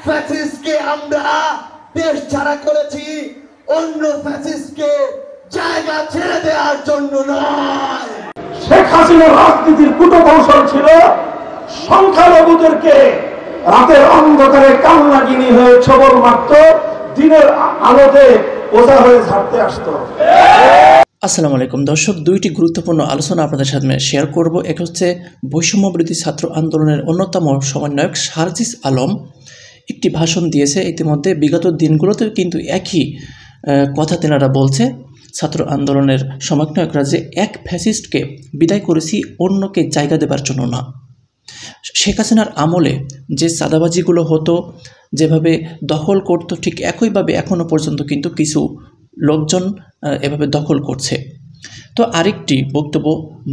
ফ্যাসিস্টকে আমরা দেশ ছাড়া করেছি অন্য ফ্যাসিস্টকে জায়গা ছেড়ে দেওয়ার জন্য নয়। শেখ হাসিনার রাজনীতির কূটকৌশল ছিল সংখ্যালঘুদেরকে রাতের অন্ধকারে কান্নাগিনি হয়ে ছবল মারত, দিনের আলোতে ওঝা হয়ে ঝাড়তে আসতো। আসসালামু আলাইকুম দর্শক, দুইটি গুরুত্বপূর্ণ আলোচনা আপনাদের সাথে শেয়ার করব। এক হচ্ছে বৈষম্যবিরোধী ছাত্র আন্দোলনের অন্যতম সমন্বয়ক সার্জিস আলম একটি ভাষণ দিয়েছে। ইতিমধ্যে বিগত দিনগুলোতে কিন্তু একই কথা তেনারা বলছে, ছাত্র আন্দোলনের সমন্বয়করা, যে এক ফ্যাসিস্টকে বিদায় করেছি অন্যকে জায়গা দেবার জন্য না। শেখ হাসিনার আমলে যে চাঁদাবাজিগুলো হতো, যেভাবে দখল করতো, ঠিক একইভাবে এখনও পর্যন্ত কিন্তু কিছু লোকজন এভাবে দখল করছে। তো আরেকটি বক্তব্য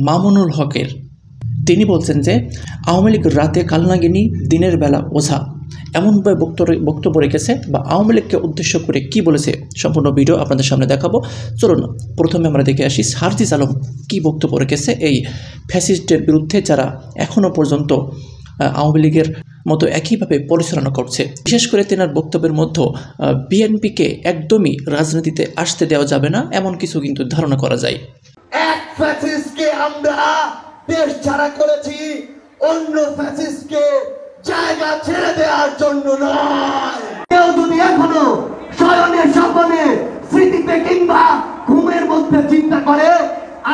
মামুনুল হকের, তিনি বলছেন যে আওয়ামী লীগ রাতে কালনাগিনী, দিনের বেলা ওঝা, এমনভাবে বক্তব্য রেখেছে বা আওয়ামী লীগকে উদ্দেশ্য করে কি বলেছে, সম্পূর্ণ ভিডিও আপনাদের সামনে দেখাবো। চলুন প্রথমে আমরা দেখে আসি সার্জিস আলম কী বক্তব্য রেখেছে এই ফ্যাসিস্টের বিরুদ্ধে, যারা এখনও পর্যন্ত আওয়ামী লীগের মতো একইভাবে পরিচালনা করছে। বিশেষ করে তেনার বক্তব্যের মধ্যে বিএনপিকে একদমই রাজনীতিতে আসতে দেওয়া যাবে না, এমন কিছু কিন্তু ধারণা করা যায়। এক ফ্যাসিস্টকে আমরা দেশ ছাড়া করেছি অন্য ফ্যাসিস্টকে জায়গা ছেড়ে দেওয়ার জন্য নয়। কেউ যদি এখনো শয়নে স্বপ্নে স্মৃতিতে কিংবা ঘুমের মধ্যে চিন্তা করে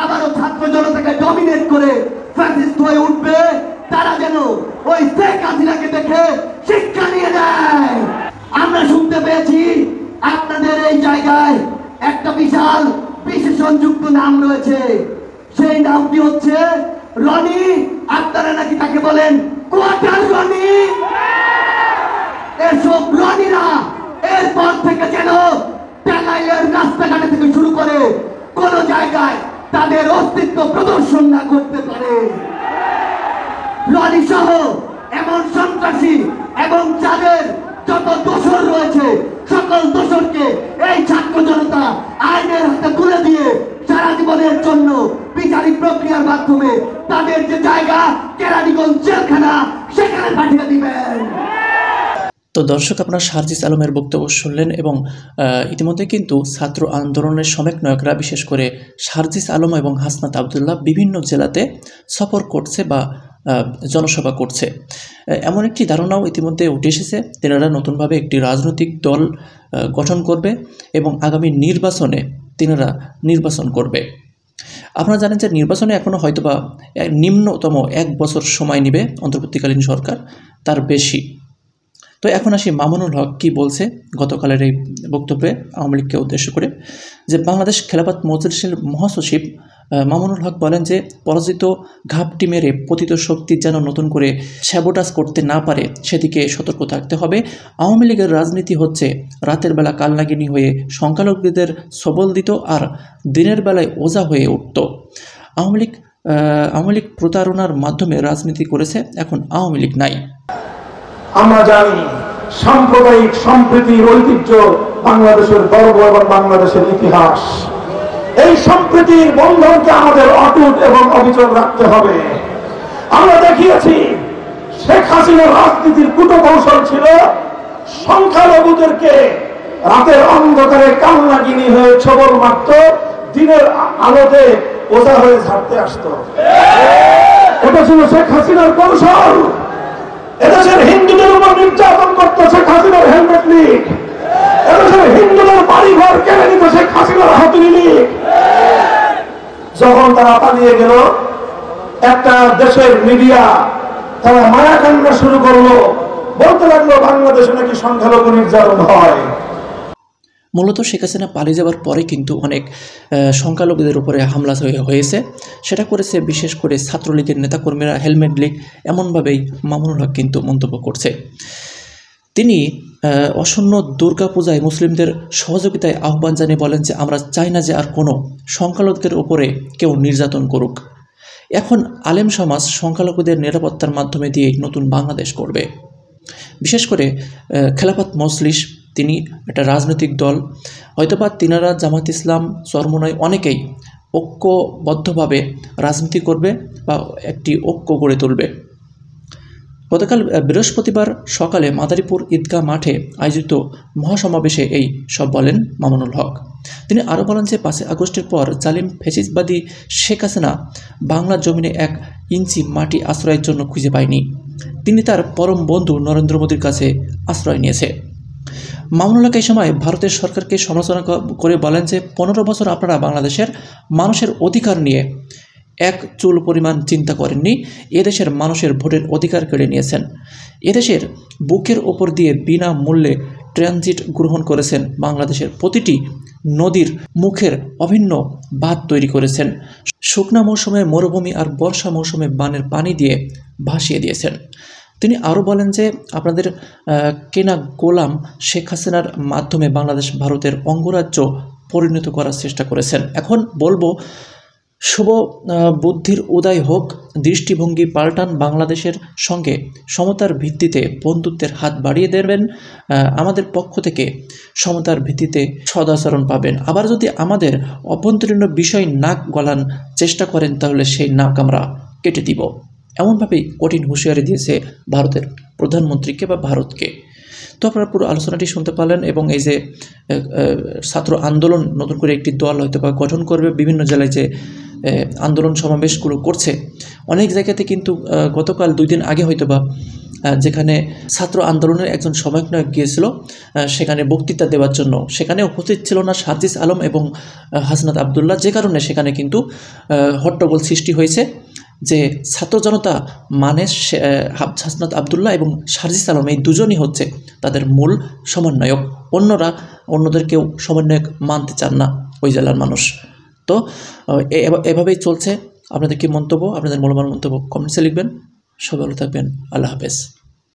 আবারও ছাত্র জনতাকে ডমিনেট করে ফ্যাসিস্ট হয়ে উঠবে, তারা যেন ওই শেখ হাসিনাকে দেখে শিক্ষা নিয়ে নেয়। আমরা শুনতে পেয়েছি আপনাদের এই জায়গায় একটা বিশাল বিশেষণযুক্ত নাম রয়েছে, সেই নামটি হচ্ছে রনি। আপনারা নাকি তাকে বলেন কোয়ার্টার রনি। এসব রনিরা এরপর থেকে যেন টাঙ্গাইলের রাস্তাঘাটে থেকে শুরু করে কোন জায়গায় তাদের অস্তিত্ব প্রদর্শন না করতে পারে। রনি সহ এমন সন্ত্রাসী এবং যাদের যত দোষর রয়েছে সকল দোষরকে এই ছাত্র জনতা আইনের হাতে তুলে দিয়ে সারা জীবনের জন্য বিচারিক প্রক্রিয়ার মাধ্যমে তাদের যে জায়গা কেরানীগঞ্জ জেলখানা সেখানে পাঠিয়ে দিবেন। তো দর্শক, আপনারা সার্জিস আলমের বক্তব্য শুনলেন এবং ইতিমধ্যে কিন্তু ছাত্র আন্দোলনের সমন্বয়করা, বিশেষ করে সার্জিস আলম এবং হাসনাত আবদুল্লাহ, বিভিন্ন জেলাতে সফর করছে বা জনসভা করছে। এমন একটি ধারণাও ইতিমধ্যে উঠে এসেছে, তেনারা নতুনভাবে একটি রাজনৈতিক দল গঠন করবে এবং আগামী নির্বাচনে তেনারা নির্বাচন করবে। আপনারা জানেন যে নির্বাচনে এখনও হয়তোবা নিম্নতম 1 বছর সময় নেবে অন্তর্বর্তীকালীন সরকার, তার বেশি। তো এখন আসি মামুনুল হক কী বলছে গতকালের এই বক্তব্যে আওয়ামী লীগকে উদ্দেশ্য করে। যে বাংলাদেশ খেলাফত মজলিসের মহাসচিব মামুনুল হক বলেন যে পরাজিত ঘাপটি মেরে পতিত শক্তি যেন নতুন করে স্যাবোটাজ করতে না পারে সেদিকে সতর্ক থাকতে হবে। আওয়ামী লীগের রাজনীতি হচ্ছে রাতের বেলা কালনাগিনী হয়ে সংখ্যালঘুদের সবল দিত আর দিনের বেলায় ওঝা হয়ে উঠত। আওয়ামী লীগ প্রতারণার মাধ্যমে রাজনীতি করেছে, এখন আওয়ামী লীগ নাই। আমরা জানি সাম্প্রদায়িক সম্প্রীতির ঐতিহ্য বাংলাদেশের গর্ব এবং বাংলাদেশের ইতিহাস। এই সম্প্রীতির বন্ধনকে আমাদের অটুট এবং অবিচল রাখতে হবে। আমরা দেখিয়েছি শেখ হাসিনার রাজনীতির কূটকৌশল ছিল সংখ্যালঘুদেরকে রাতের অন্ধকারে কান্নাগিনি হয়ে ছবল মারত, দিনের আলোতে ওঝা হয়ে ঝাড়তে আসতো। এটা ছিল শেখ হাসিনার কৌশল। এদেশের হিন্দুদের উপর নির্যাতন করত শেখ হাসিনার হেলমেট লীগ। এদেশের হিন্দুদের বাড়িঘর কেড়ে নিত শেখ হাসিনার হাতুড়ি লীগ। যখন তারা পালিয়ে গেল, একটা দেশের মিডিয়া তারা মায়াকান্না শুরু করলো, বলতে লাগলো বাংলাদেশে নাকি সংখ্যালঘু নির্যাতন হয়। মূলত শেখ হাসিনা পালিয়ে যাওয়ার পরে কিন্তু অনেক সংখ্যালঘুদের উপরে হামলা হয়েছে। সেটা করেছে বিশেষ করে ছাত্রলীগের নেতাকর্মীরা, হেলমেট লীগ, এমনভাবেই মামুনুল হক কিন্তু মন্তব্য করছে। তিনি আসন্ন দুর্গাপূজায় মুসলিমদের সহযোগিতায় আহ্বান জানিয়ে বলেন যে আমরা চাই না যে আর কোনো সংখ্যালঘুদের উপরে কেউ নির্যাতন করুক। এখন আলেম সমাজ সংখ্যালঘুদের নিরাপত্তার মাধ্যমে দিয়ে নতুন বাংলাদেশ করবে। বিশেষ করে খেলাফত মজলিস, তিনি একটা রাজনৈতিক দল, হয়তোবা তিনারা জামাত ইসলাম, চরমোনাই অনেকেই ঐক্যবদ্ধভাবে রাজনীতি করবে বা একটি ঐক্য গড়ে তুলবে। গতকাল বৃহস্পতিবার সকালে মাদারীপুর ঈদগাহ মাঠে আয়োজিত মহাসমাবেশে এই সব বলেন মামুনুল হক। তিনি আরও বলেন যে 5 আগস্টের পর জালিম ফ্যাসিস্টবাদী শেখ হাসিনা বাংলার জমিনে 1 ইঞ্চি মাটি আশ্রয়ের জন্য খুঁজে পায়নি। তিনি তার পরম বন্ধু নরেন্দ্র মোদীর কাছে আশ্রয় নিয়েছে। মামুনুল হক এই সময় ভারতের সরকারকে সমালোচনা করে বলেন যে 15 বছর আপনারা বাংলাদেশের মানুষের অধিকার নিয়ে 1 চুল পরিমাণ চিন্তা করেননি। এদেশের মানুষের ভোটের অধিকার কেড়ে নিয়েছেন। এদেশের বুকের ওপর দিয়ে বিনা মূল্যে ট্রানজিট গ্রহণ করেছেন। বাংলাদেশের প্রতিটি নদীর মুখের অভিন্ন বাঁধ তৈরি করেছেন। শুকনা মৌসুমে মরুভূমি আর বর্ষা মৌসুমে বানের পানি দিয়ে ভাসিয়ে দিয়েছেন। তিনি আরও বলেন যে আপনাদের কেনা গোলাম শেখ হাসিনার মাধ্যমে বাংলাদেশ ভারতের অঙ্গরাজ্য পরিণত করার চেষ্টা করেছেন। এখন বলবো, শুভ বুদ্ধির উদয় হোক, দৃষ্টিভঙ্গি পাল্টান, বাংলাদেশের সঙ্গে সমতার ভিত্তিতে বন্ধুত্বের হাত বাড়িয়ে দেবেন। আমাদের পক্ষ থেকে সমতার ভিত্তিতে সদাচরণ পাবেন। আবার যদি আমাদের অভ্যন্তরীণ বিষয় নাক গলান চেষ্টা করেন তাহলে সেই নাক আমরা কেটে দিব। এমনভাবেই কঠিন হুঁশিয়ারি দিয়েছে ভারতের প্রধানমন্ত্রীকে বা ভারতকে। তো আপনারা পুরো আলোচনাটি শুনতে পারলেন। এবং এই যে ছাত্র আন্দোলন নতুন করে একটি দল হয়তো বা গঠন করবে, বিভিন্ন জেলায় যে আন্দোলন সমাবেশগুলো করছে, অনেক জায়গাতে কিন্তু গতকাল 2 দিন আগে হয়তো বা যেখানে ছাত্র আন্দোলনের একজন সমন্বয়ক গিয়েছিল সেখানে বক্তৃতা দেওয়ার জন্য, সেখানে উপস্থিত ছিল না সার্জিস আলম এবং হাসনাত আবদুল্লাহ, যে কারণে সেখানে কিন্তু হট্টগোল সৃষ্টি হয়েছে যে ছাত্র জনতা মানে হাসনাত আবদুল্লাহ এবং সার্জিস আলম এই দুজনই হচ্ছে তাদের মূল সমন্বয়ক। অন্যদের কেউ সমন্বয়ক মানতে চান না ওই জেলার মানুষ। তো এভাবেই চলছে। আপনাদের কি মন্তব্য, আপনাদের মূল্যবান মন্তব্য কমেন্টসে লিখবেন। সবাই ভালো থাকবেন। আল্লাহ হাফেজ।